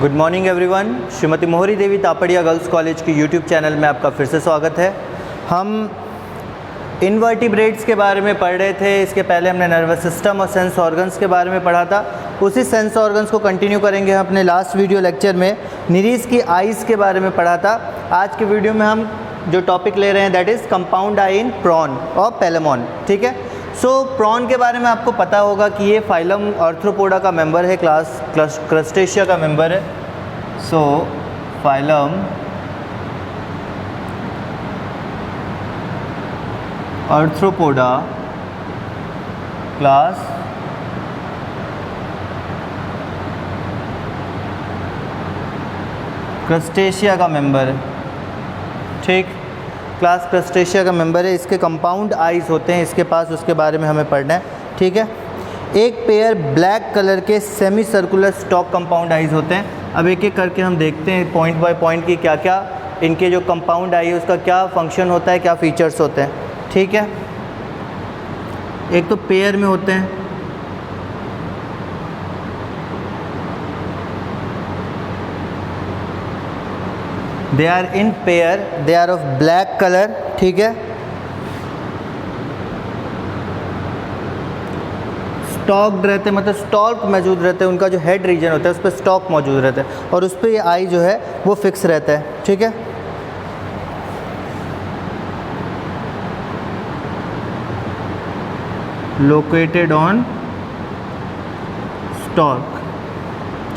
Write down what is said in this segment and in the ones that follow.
Good morning everyone. Shrimati Mohri Devi Tapadia girls college की YouTube channel में आपका फिर से स्वागत है। हम इनवर्टिब्रेट्स के बारे में पढ़ रहे थे। इसके पहले हमने नर्वस सिस्टम और सेंस ऑर्गन्स के बारे में पढ़ा था। उसी सेंस ऑर्गन्स को कंटिन्यू करेंगे। हम अपने लास्ट वीडियो लेक्चर में निरीस की आइज़ के बारे में पढ़ा था। आज के वीडियो में हम जो टॉपिक ले रहे हैं that is compound eye in prawn और पेलेमॉन। ठीक है। प्रॉन के बारे में आपको पता होगा कि ये फाइलम आर्थ्रोपोडा का मेंबर है, क्लास क्रस्टेशिया का मेंबर है। फाइलम आर्थ्रोपोडा, क्लास क्रस्टेशिया का मेंबर है। ठीक, क्लास क्रस्टेशिया का मेंबर है। इसके कंपाउंड आइज़ होते हैं इसके पास, उसके बारे में हमें पढ़ना है। ठीक है। एक पेयर ब्लैक कलर के semi circular stock compound eyes होते हैं। अब एक एक करके हम देखते हैं पॉइंट बाय पॉइंट की क्या क्या इनके जो कंपाउंड आई है उसका क्या फंक्शन होता है, क्या फीचर्स होते हैं। ठीक है। एक तो पेयर में होते हैं, they are in pair, they are of black colour. ठीक है। स्टॉक्ड रहते हैं, मतलब स्टॉक मौजूद रहते हैं। उनका जो हेड रीजन होता है उस पर स्टॉक मौजूद रहता है और उस पर ये आई जो है वो फिक्स रहता है। ठीक है। Located on stock.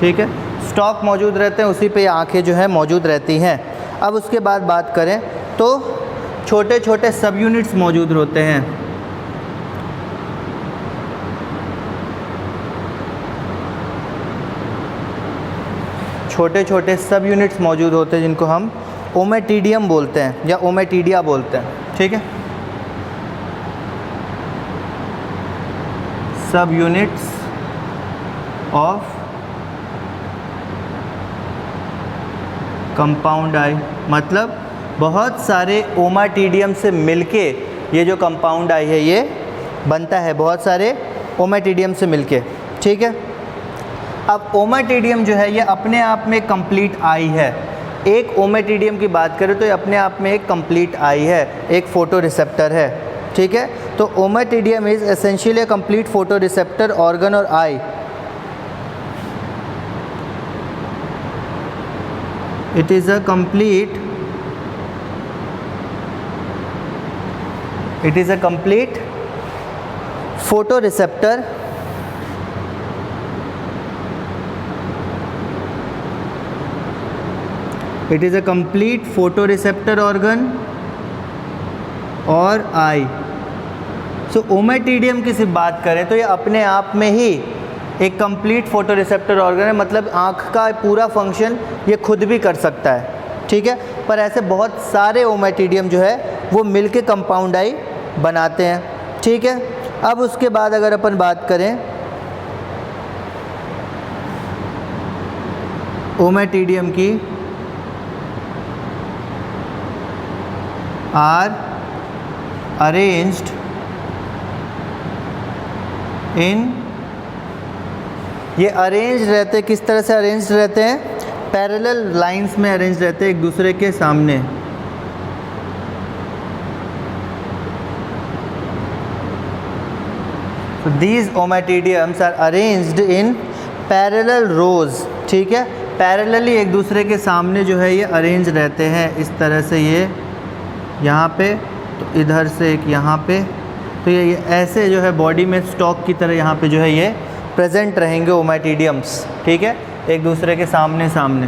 ठीक है। स्टॉक मौजूद रहते हैं, उसी पे आंखें जो है मौजूद रहती हैं। अब उसके बाद बात करें तो छोटे छोटे सब यूनिट्स मौजूद होते हैं। छोटे छोटे सब यूनिट्स मौजूद होते हैं जिनको हम ओमेटिडियम बोलते हैं या ओमेटिडिया बोलते हैं। ठीक है। सब यूनिट्स ऑफ कंपाउंड आई, मतलब बहुत सारे ओमेटिडियम से मिलके ये जो कंपाउंड आई है ये बनता है, बहुत सारे ओमेटिडियम से मिलके। ठीक है। अब ओमेटिडियम जो है ये अपने आप में कंप्लीट आई है। एक ओमेटिडियम की बात करें तो ये अपने आप में एक कंप्लीट आई है, एक फोटो रिसेप्टर है। ठीक है। तो ommatidium is essentially complete photo receptor organ और eye. It is a complete photoreceptor organ और आई। सो ओमेटिडियम की सिर्फ बात करें तो ये अपने आप में ही एक कंप्लीट फोटो रिसेप्टर ऑर्गन है, मतलब आँख का पूरा फंक्शन ये खुद भी कर सकता है। ठीक है। पर ऐसे बहुत सारे ओमेटिडियम जो है वो मिलके कंपाउंड आई बनाते हैं। ठीक है। अब उसके बाद अगर अपन बात करें ओमेटिडियम की, आर अरेंज्ड इन, ये अरेंज रहते हैं। किस तरह से अरेंज रहते हैं? पैरेलल लाइंस में अरेंज रहते हैं एक दूसरे के सामने। These ommatidiums are arranged in parallel rows. ठीक है। पैरेलली एक दूसरे के सामने जो है ये अरेंज रहते हैं इस तरह से, ये यहाँ पे तो इधर से एक यहाँ पे, तो ये ऐसे जो है बॉडी में स्टॉक की तरह यहाँ पे जो है ये प्रेजेंट रहेंगे ओमेटिडियम्स। ठीक है। एक दूसरे के सामने सामने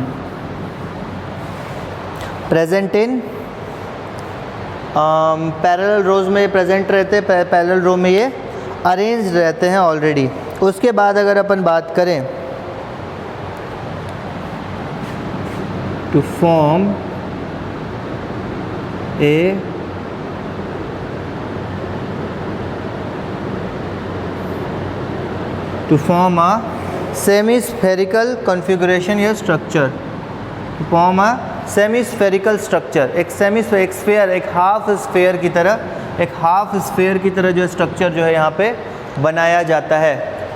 प्रेजेंट इन पैरेलल रोज में प्रेजेंट रहते हैं। पैरेलल रो में ये अरेंज रहते हैं ऑलरेडी। उसके बाद अगर अपन बात करें to form a semispherical configuration या structure, to form a semispherical structure, एक स्फीयर, एक हाफ स्फीयर की तरह जो स्ट्रक्चर जो है यहाँ पे बनाया जाता है।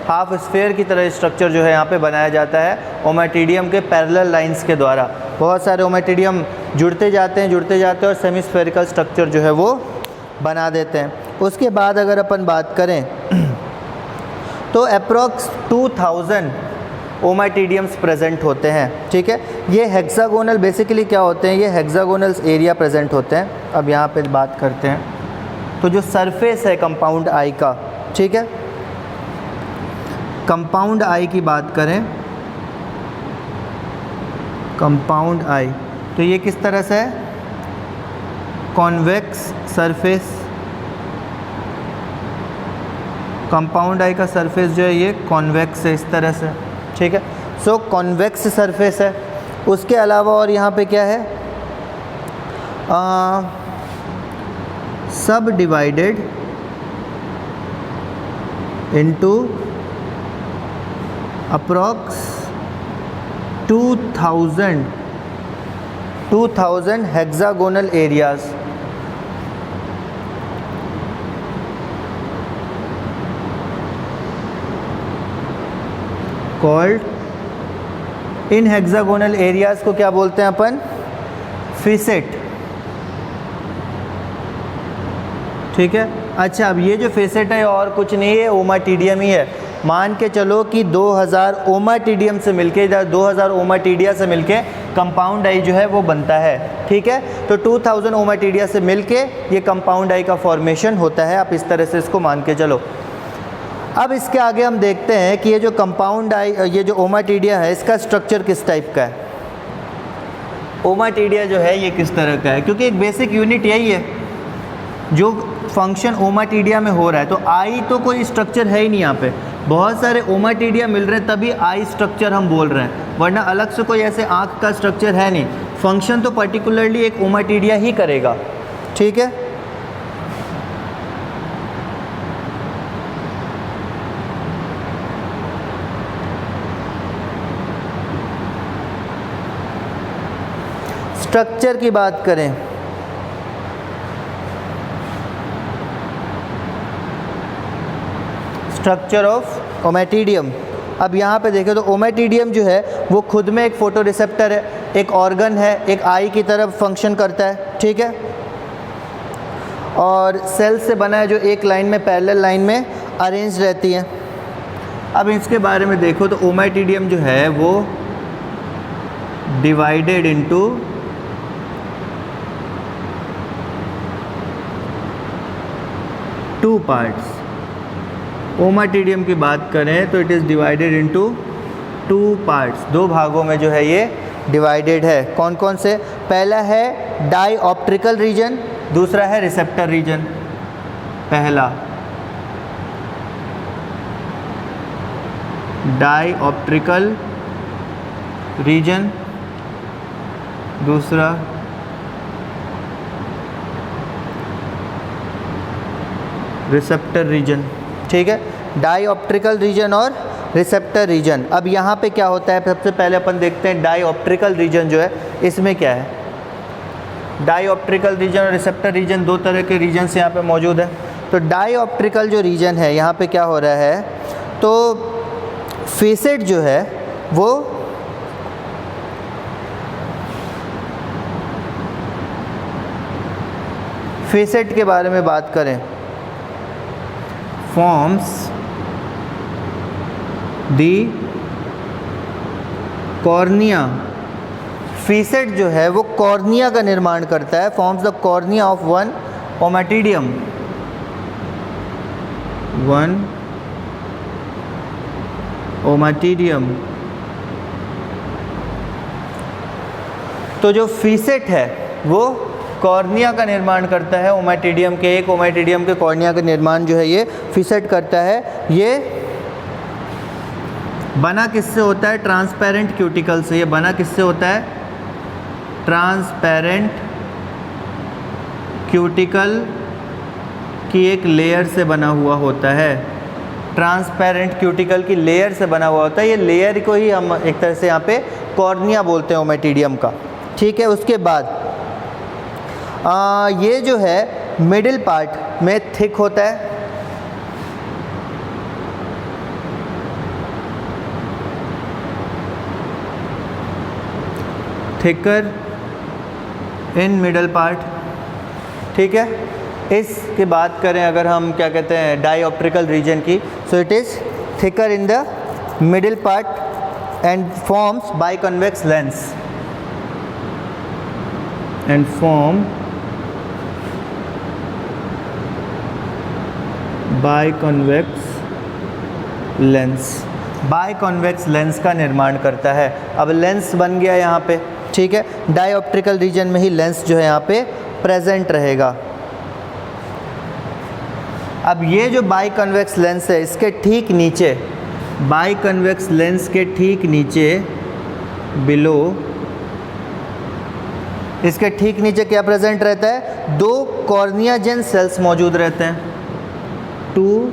हाफ स्फेयर की तरह स्ट्रक्चर जो है यहाँ पे बनाया जाता है ओमेटिडियम के पैरेलल लाइंस के द्वारा। बहुत सारे ओमेटिडियम जुड़ते जाते हैं और सेमी स्फेरिकल स्ट्रक्चर जो है वो बना देते हैं। उसके बाद अगर अपन बात करें तो अप्रॉक्स 2000 ओमेटिडियम्स प्रेजेंट होते हैं, ठीक है। ये हेक्सागोनल बेसिकली क्या होते हैं, ये हेक्सागोनल एरिया प्रेजेंट होते हैं। अब यहाँ पे बात करते हैं तो जो सरफेस है कंपाउंड आई का, ठीक है, कंपाउंड आई की बात करें, कंपाउंड आई तो ये किस तरह से है, कॉन्वेक्स सरफेस। कंपाउंड आई का सरफेस जो है ये कॉन्वेक्स है इस तरह से, ठीक है। सो कॉन्वेक्स सरफेस है। उसके अलावा और यहाँ पे क्या है, सब divided into approx 2000 hexagonal areas. Called, इन हेक्सागोनल एरियाज को क्या बोलते हैं अपन, फेसेट, ठीक है। अच्छा, अब ये जो फेसेट है और कुछ नहीं है, ओमेटिडियम ही है। मान के चलो कि 2000 ओमेटिडियम से मिलके, 2000 ओमेटिडिया से मिलके कंपाउंड आई जो है वो बनता है, ठीक है। तो 2000 ओमेटिडिया से मिलके ये कंपाउंड आई का फॉर्मेशन होता है। आप इस तरह से इसको मान के चलो। अब इसके आगे हम देखते हैं कि ये जो कंपाउंड आई, ये जो ओमेटिडिया है, इसका स्ट्रक्चर किस टाइप का है। ओमेटिडिया जो है ये किस तरह का है, क्योंकि एक बेसिक यूनिट यही है जो फंक्शन ओमेटिडिया में हो रहा है। तो आई तो कोई स्ट्रक्चर है ही नहीं यहाँ पे, बहुत सारे ओमेटिडिया मिल रहे हैं तभी आई स्ट्रक्चर हम बोल रहे हैं, वरना अलग से कोई ऐसे आँख का स्ट्रक्चर है नहीं। फंक्शन तो पर्टिकुलरली एक ओमेटिडिया ही करेगा, ठीक है। स्ट्रक्चर की बात करें, स्ट्रक्चर ऑफ ओमेटिडियम। अब यहाँ पे देखें तो ओमेटिडियम जो है वो खुद में एक फोटो रिसेप्टर है, एक ऑर्गन है, एक आई की तरफ फंक्शन करता है, ठीक है। और सेल से बना है जो एक लाइन में, पैरेलल लाइन में अरेंज रहती है। अब इसके बारे में देखो तो ओमेटिडियम जो है वो डिवाइडेड इनटू 2 पार्ट्स। ओमेटिडियम की बात करें तो it is divided into 2 parts, 2 भागों में जो है ये डिवाइडेड है। कौन कौन से, पहला है डाईऑप्ट्रिकल रीजन, दूसरा है रिसेप्टर रीजन। पहला डाईऑप्ट्रिकल रीजन, दूसरा रिसेप्टर रीजन, ठीक है। डाईऑप्ट्रिकल रीजन और रिसेप्टर रीजन। अब यहाँ पे क्या होता है, सबसे पहले अपन देखते हैं डाईऑप्ट्रिकल रीजन जो है इसमें क्या है। डाईऑप्ट्रिकल रीजन और रिसेप्टर रीजन, 2 तरह के रीजन्स यहाँ पे मौजूद है। तो डाईऑप्ट्रिकल जो रीजन है यहाँ पे क्या हो रहा है, तो फेसेट जो है वो फेसेट के बारे में बात करें, फॉर्म्स दी कॉर्निया। फेसेट जो है वो कॉर्निया का निर्माण करता है, forms the cornea of one ommatidium, one ommatidium. तो जो फेसेट है वो कॉर्निया का निर्माण करता है ओमेटिडियम के, एक ओमेटिडियम के कॉर्निया का निर्माण जो है ये फेसेट करता है। ये बना किससे होता है, ट्रांसपेरेंट क्यूटिकल से। ये बना किससे होता है, ट्रांसपेरेंट क्यूटिकल की एक लेयर से बना हुआ होता है। ट्रांसपेरेंट क्यूटिकल की लेयर से बना हुआ होता है। ये लेयर को ही हम एक तरह से यहाँ पे कॉर्निया बोलते हैं ओमेटिडियम का, ठीक है। उसके बाद ये जो है मिडिल पार्ट में थिक होता है, थिकर इन मिडल पार्ट, ठीक है। इसके बात करें अगर हम क्या कहते हैं डायऑप्ट्रिकल रीजन की, so it is thicker in the middle part and forms biconvex lens and form biconvex lens, biconvex lens का निर्माण करता है। अब लेंस बन गया यहाँ पे, ठीक है। डायऑप्ट्रिकल रीजन में ही लेंस जो है यहाँ पे प्रेजेंट रहेगा। अब ये जो बाइकॉन्वेक्स लेंस है इसके ठीक नीचे, बाइकॉन्वेक्स लेंस के ठीक नीचे बिलो, इसके ठीक नीचे क्या प्रेजेंट रहता है, दो कॉर्नियाजेन सेल्स मौजूद रहते हैं। टू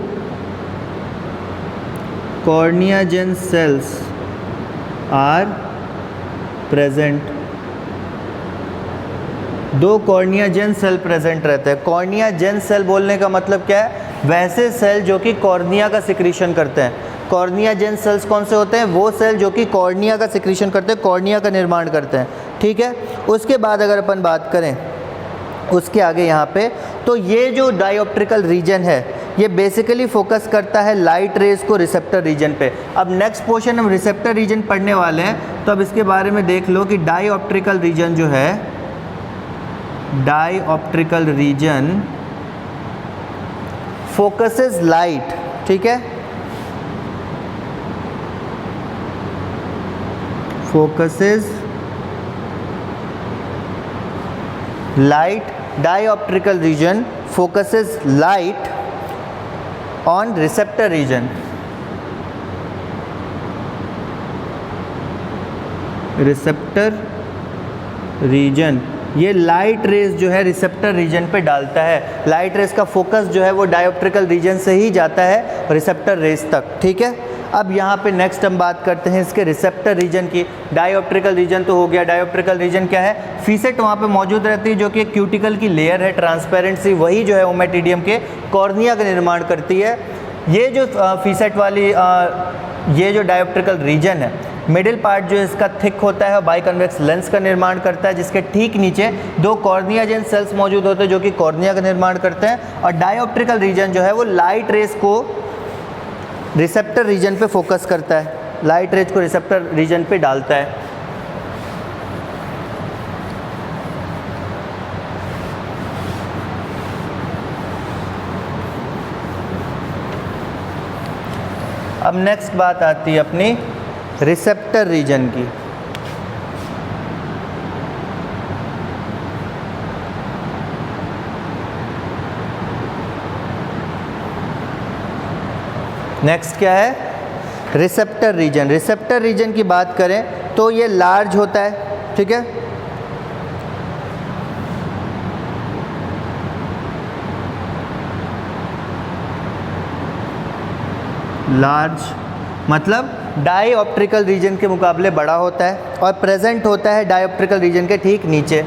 कॉर्नियाजेन सेल्स आर प्रेजेंट, दो कॉर्नियाजेन सेल प्रेजेंट रहते हैं। कॉर्नियाजेन सेल बोलने का मतलब क्या है, वैसे सेल जो कि कॉर्निया का सिक्रीशन करते हैं। कॉर्नियाजेन सेल्स कौन से होते हैं, वो सेल जो कि कॉर्निया का सिक्रीशन करते हैं, कॉर्निया का निर्माण करते हैं, ठीक है। उसके बाद अगर अपन बात करें उसके आगे यहाँ पे, तो ये जो डायऑप्ट्रिकल रीजन है ये बेसिकली फोकस करता है लाइट रेज को रिसेप्टर रीजन पे। अब नेक्स्ट पोर्शन हम रिसेप्टर रीजन पढ़ने वाले हैं, तो अब इसके बारे में देख लो कि डायऑप्ट्रिकल रीजन जो है, डायऑप्ट्रिकल रीजन फोकसेस लाइट, ठीक है, focuses light, dioptrical region focuses light on receptor region, receptor region, ये लाइट रेज जो है रिसेप्टर रीजन पे डालता है। लाइट रेज का फोकस जो है वो डायऑप्ट्रिकल रीजन से ही जाता है रिसेप्टर रेज तक, ठीक है। अब यहाँ पे नेक्स्ट हम बात करते हैं इसके रिसेप्टर रीजन की। डायऑप्ट्रिकल रीजन तो हो गया, डायऑप्ट्रिकल रीजन क्या है, फीसेट वहाँ पे मौजूद रहती है जो कि क्यूटिकल की लेयर है ट्रांसपेरेंट सी, वही जो है ओमेटिडियम के कॉर्निया का निर्माण करती है। ये जो फीसेट वाली ये जो डायऑप्ट्रिकल रीजन है, मिडिल पार्ट जो इसका थिक होता है, बाइकॉन्वेक्स लेंस का निर्माण करता है, जिसके ठीक नीचे दो कॉर्नियाजेन सेल्स मौजूद होते हैं जो कि कॉर्निया का निर्माण करते हैं। और डायऑप्ट्रिकल रीजन जो है वो लाइट रेज को रिसेप्टर रीजन पे फोकस करता है, लाइट रेज को रिसेप्टर रीजन पे डालता है। अब नेक्स्ट बात आती है अपनी रिसेप्टर रीजन की। नेक्स्ट क्या है, रिसेप्टर रीजन। रिसेप्टर रीजन की बात करें तो ये लार्ज होता है, ठीक है, लार्ज मतलब डायऑप्ट्रिकल रीजन के मुकाबले बड़ा होता है और प्रेजेंट होता है डायऑप्ट्रिकल रीजन के ठीक नीचे।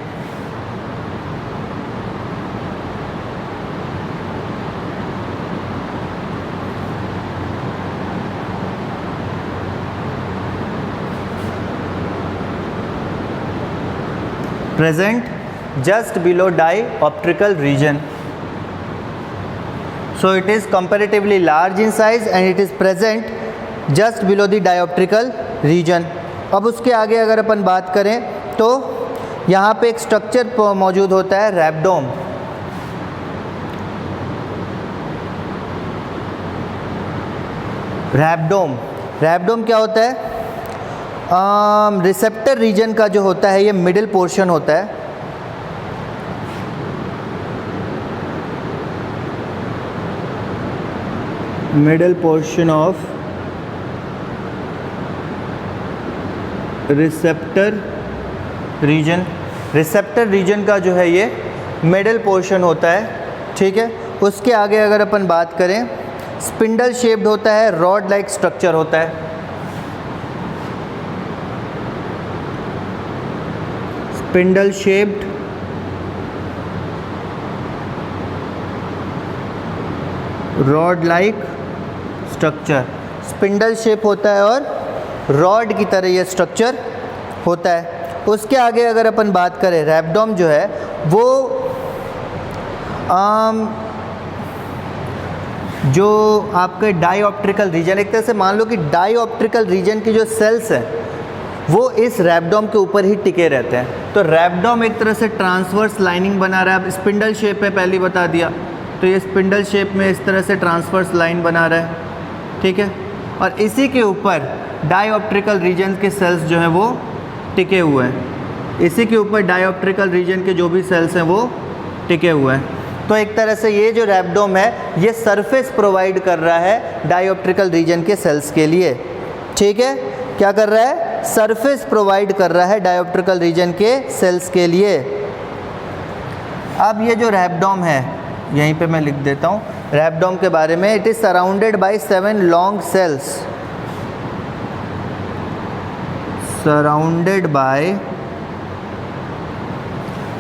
present just below dioptrical region. So it is comparatively large in size and it is present just below the dioptrical region. अब उसके आगे अगर अपन बात करें तो यहाँ पे एक स्ट्रक्चर मौजूद होता है रैब्डोम। रैब्डोम क्या होता है, रिसेप्टर रीजन का जो होता है ये मिडिल पोर्शन होता है, middle portion of receptor region. Receptor region का जो है ये मिडिल पोर्शन होता है, ठीक है। उसके आगे अगर अपन बात करें स्पिंडल शेप्ड होता है, रॉड लाइक स्ट्रक्चर होता है। Spindle shaped rod like structure, spindle shape होता है और रॉड की तरह ये स्ट्रक्चर होता है। उसके आगे अगर अपन बात करें, रैबडोम जो है वो जो आपके डाईऑप्ट्रिकल रीजन, एक तरह से मान लो कि डाईऑप्ट्रिकल रीजन की जो सेल्स हैं वो इस रैबडोम के ऊपर ही टिके रहते हैं। तो रैबडोम एक तरह से ट्रांसवर्स लाइनिंग बना रहा है। अब स्पिंडल शेप है, पहले बता दिया, तो ये स्पिंडल शेप में इस तरह से ट्रांसवर्स लाइन बना रहा है, ठीक है। और इसी के ऊपर डाईऑप्ट्रिकल रीजन के सेल्स जो हैं वो टिके हुए हैं। इसी के ऊपर डाईऑप्ट्रिकल रीजन के जो भी सेल्स हैं वो टिके हुए हैं। तो एक तरह से ये जो रैबडोम है ये सरफेस प्रोवाइड कर रहा है डाईऑप्ट्रिकल रीजन के सेल्स के लिए, ठीक है। क्या कर रहा है? सरफेस प्रोवाइड कर रहा है डाईऑप्ट्रिकल रीजन के सेल्स के लिए। अब ये जो रैबडोम है, यहीं पे मैं लिख देता हूँ रैबडोम के बारे में। It is surrounded by 7 long cells, surrounded by,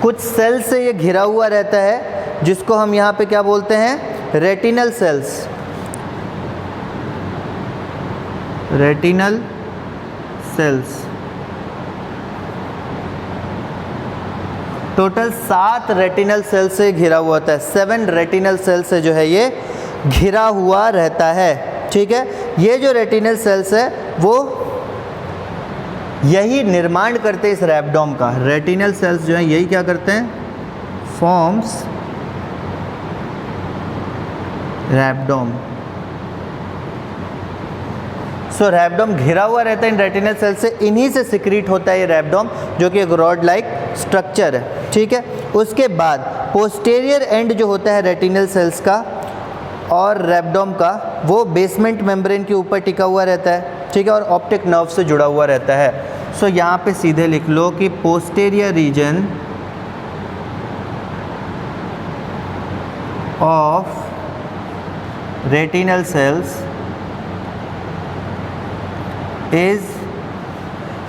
कुछ सेल से ये घिरा हुआ रहता है जिसको हम यहाँ पे क्या बोलते हैं? Retinal cells, retinal cells. Total 7 retinal cell से घिरा हुआ होता है। 7 रेटिनल सेल से जो है ये घिरा हुआ रहता है, ठीक है। ये जो रेटिनल सेल्स है वो यही निर्माण करते हैं इस रैबडोम का। रेटिनल सेल्स जो है यही क्या करते हैं? फॉर्म्स रैबडोम। सो रैबडोम घिरा हुआ रहता है इन रेटिनल सेल से, इन्हीं से सिक्रीट होता है ये रैबडोम, जो कि एक रॉड लाइक स्ट्रक्चर है, ठीक है। उसके बाद पोस्टेरियर एंड जो होता है रेटिनल सेल्स का और रैबडोम का, वो बेसमेंट मेम्ब्रेन के ऊपर टिका हुआ रहता है, ठीक है, और ऑप्टिक नर्व से जुड़ा हुआ रहता है। सो यहाँ पे सीधे लिख लो कि posterior region of retinal cells is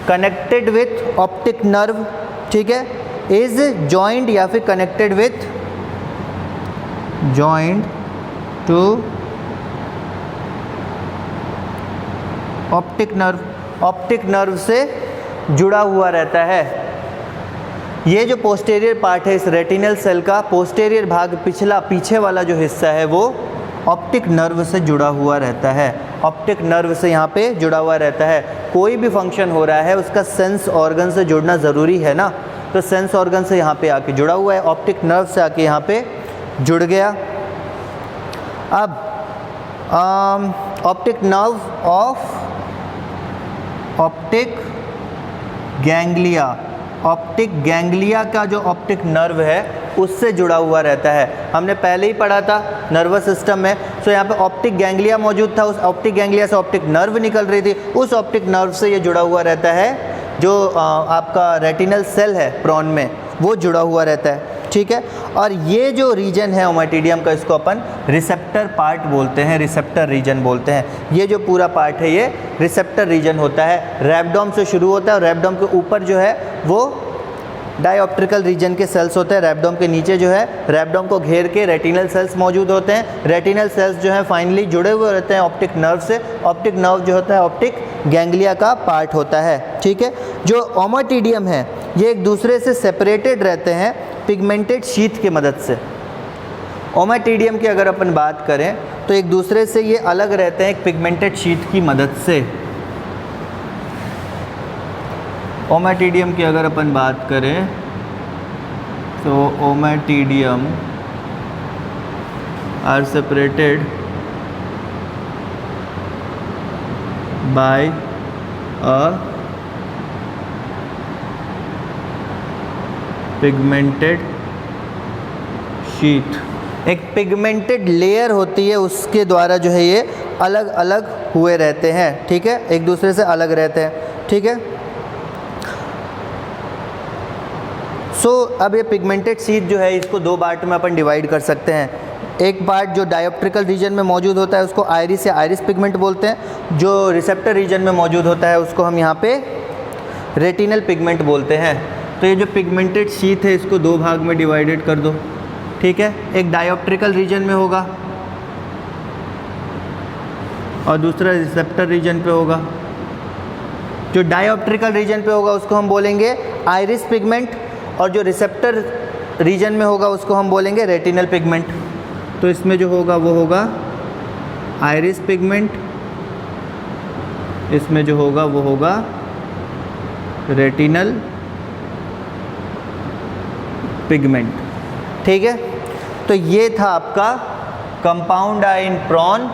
connected with optic nerve, ठीक है, इज जॉइंड या फिर connected with, joined to optic nerve, optic nerve से जुड़ा हुआ रहता है। ये जो पोस्टेरियर पार्ट है इस रेटिनल सेल का, पोस्टेरियर भाग, पिछला पीछे वाला जो हिस्सा है वो ऑप्टिक नर्व से जुड़ा हुआ रहता है। ऑप्टिक नर्व से यहाँ पे जुड़ा हुआ रहता है। कोई भी फंक्शन हो रहा है उसका सेंस ऑर्गन से जुड़ना ज़रूरी है ना, तो सेंस ऑर्गन से यहाँ पे आके जुड़ा हुआ है, ऑप्टिक नर्व से आके यहाँ पे जुड़ गया। अब optic nerve of optic ganglia, optic ganglia का जो ऑप्टिक नर्व है उससे जुड़ा हुआ रहता है। हमने पहले ही पढ़ा था नर्वस सिस्टम में। सो यहाँ पे ऑप्टिक गैंग्लिया मौजूद था, उस ऑप्टिक गैंग्लिया से ऑप्टिक नर्व निकल रही थी, उस ऑप्टिक नर्व से ये जुड़ा हुआ रहता है। जो आपका रेटिनल सेल है प्रॉन में वो जुड़ा हुआ रहता है, ठीक है। और ये जो रीजन है ओमाइटिडियम का, इसको अपन रिसेप्टर पार्ट बोलते हैं, रिसेप्टर रीजन बोलते हैं। ये जो पूरा पार्ट है ये रिसेप्टर रीजन होता है। रैबडोम से शुरू होता है और रैबडोम के ऊपर जो है वो डाईऑप्ट्रिकल रीजन के सेल्स होते हैं। रैबडोम के नीचे जो है रैबडोम को घेर के रेटिनल सेल्स मौजूद होते हैं। रेटिनल सेल्स जो है फाइनली जुड़े हुए रहते हैं ऑप्टिक नर्व से। ऑप्टिक नर्व जो होता है ऑप्टिक गैंग्लिया का पार्ट होता है, ठीक है। जो ओमाइटिडियम है ये एक दूसरे से सेपरेटेड रहते हैं पिगमेंटेड शीथ की मदद से। ओमाइटिडियम की अगर अपन बात करें तो एक दूसरे से ये अलग रहते हैं एक पिगमेंटेड शीथ की मदद से। ओमाइटिडियम की अगर अपन बात करें तो ommatidium are separated by a pigmented sheath. एक पिगमेंटेड लेयर होती है उसके द्वारा जो है ये अलग अलग हुए रहते हैं, ठीक है, एक दूसरे से अलग रहते हैं, ठीक है। अब ये पिगमेंटेड शीथ जो है इसको दो पार्ट में अपन डिवाइड कर सकते हैं। एक पार्ट जो डायोप्ट्रिकल रीजन में मौजूद होता है उसको आइरिस या आइरिस पिगमेंट बोलते हैं। जो रिसेप्टर रीजन में मौजूद होता है उसको हम यहाँ पे रेटिनल पिगमेंट बोलते हैं। तो ये जो पिगमेंटेड शीथ है इसको दो भाग में डिवाइडेड कर दो, ठीक है। एक डायोप्ट्रिकल रीजन में होगा और दूसरा रिसेप्टर रीजन पे होगा। जो डायोप्ट्रिकल रीजन पे होगा उसको हम बोलेंगे आइरिस पिगमेंट, और जो रिसेप्टर रीजन में होगा उसको हम बोलेंगे रेटिनल पिगमेंट। तो इसमें जो होगा वो होगा आइरिस पिगमेंट, इसमें जो होगा वो होगा रेटिनल पिगमेंट। ठीक है, तो ये था आपका compound eye in prawn,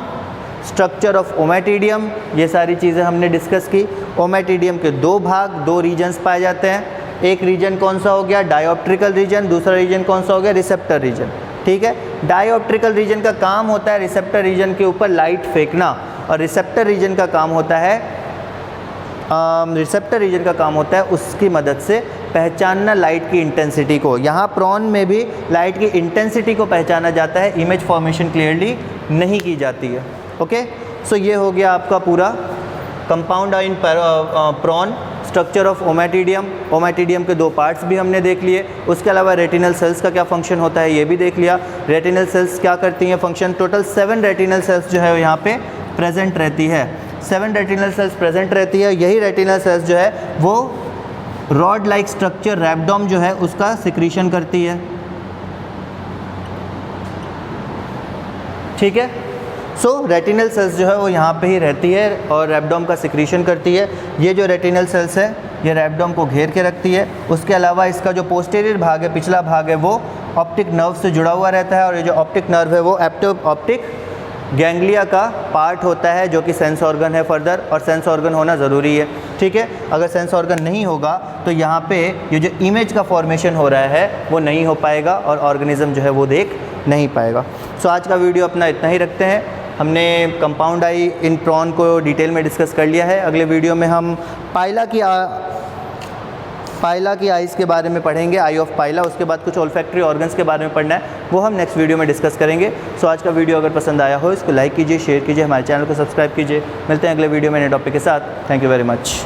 structure of ommatidium, ये सारी चीज़ें हमने डिस्कस की। ओमेटिडियम के दो भाग, दो रीजन्स पाए जाते हैं। एक रीजन कौन सा हो गया, डायोप्ट्रिकल रीजन, दूसरा रीजन कौन सा हो गया, रिसेप्टर रीजन। ठीक है, डायोप्ट्रिकल रीजन का काम होता है रिसेप्टर रीजन के ऊपर लाइट फेंकना, और रिसेप्टर रीजन का काम होता है उसकी मदद से पहचानना लाइट की इंटेंसिटी को। यहाँ प्रॉन में भी लाइट की इंटेंसिटी को पहचाना जाता है, इमेज फॉर्मेशन क्लियरली नहीं की जाती है। ओके, सो ये हो गया आपका पूरा compound in prawn, structure of ommatidium. Ommatidium के दो पार्ट्स भी हमने देख लिए। उसके अलावा रेटिनल सेल्स का क्या फंक्शन होता है ये भी देख लिया। रेटिनल सेल्स क्या करती हैं फंक्शन, टोटल 7 रेटिनल सेल्स जो है यहाँ पे प्रेजेंट रहती है। 7 रेटिनल सेल्स प्रेजेंट रहती है। यही रेटिनल सेल्स जो है वो रॉड लाइक स्ट्रक्चर रैप्डोम जो है उसका सिक्रीशन करती है। ठीक है, सो रेटिनल सेल्स जो है वो यहाँ पे ही रहती है और रैप्डोम का सिक्रीशन करती है। ये जो रेटिनल सेल्स है ये रैप्डोम को घेर के रखती है। उसके अलावा इसका जो पोस्टीरियर भाग है, पिछला भाग है, वो ऑप्टिक नर्व से जुड़ा हुआ रहता है, और ये जो ऑप्टिक नर्व है वो ऑप्टिक गैंग्लिया का पार्ट होता है जो कि सेंस ऑर्गन है फर्दर, और सेंस ऑर्गन होना ज़रूरी है। ठीक है, अगर सेंस ऑर्गन नहीं होगा तो यहाँ पे ये जो इमेज का फॉर्मेशन हो रहा है वो नहीं हो पाएगा और ऑर्गेनिज्म जो है वो देख नहीं पाएगा। सो आज का वीडियो अपना इतना ही रखते हैं। हमने कंपाउंड आई इन प्रॉन को डिटेल में डिस्कस कर लिया है। अगले वीडियो में हम पाइला की आइज़ के बारे में पढ़ेंगे, आई ऑफ पाइला। उसके बाद कुछ ओल्फैक्टरी ऑर्गन्स के बारे में पढ़ना है, वो हम नेक्स्ट वीडियो में डिस्कस करेंगे। सो आज का वीडियो अगर पसंद आया हो इसको लाइक कीजिए, शेयर कीजिए, हमारे चैनल को सब्सक्राइब कीजिए। मिलते हैं अगले वीडियो में नए टॉपिक के साथ। Thank you very much.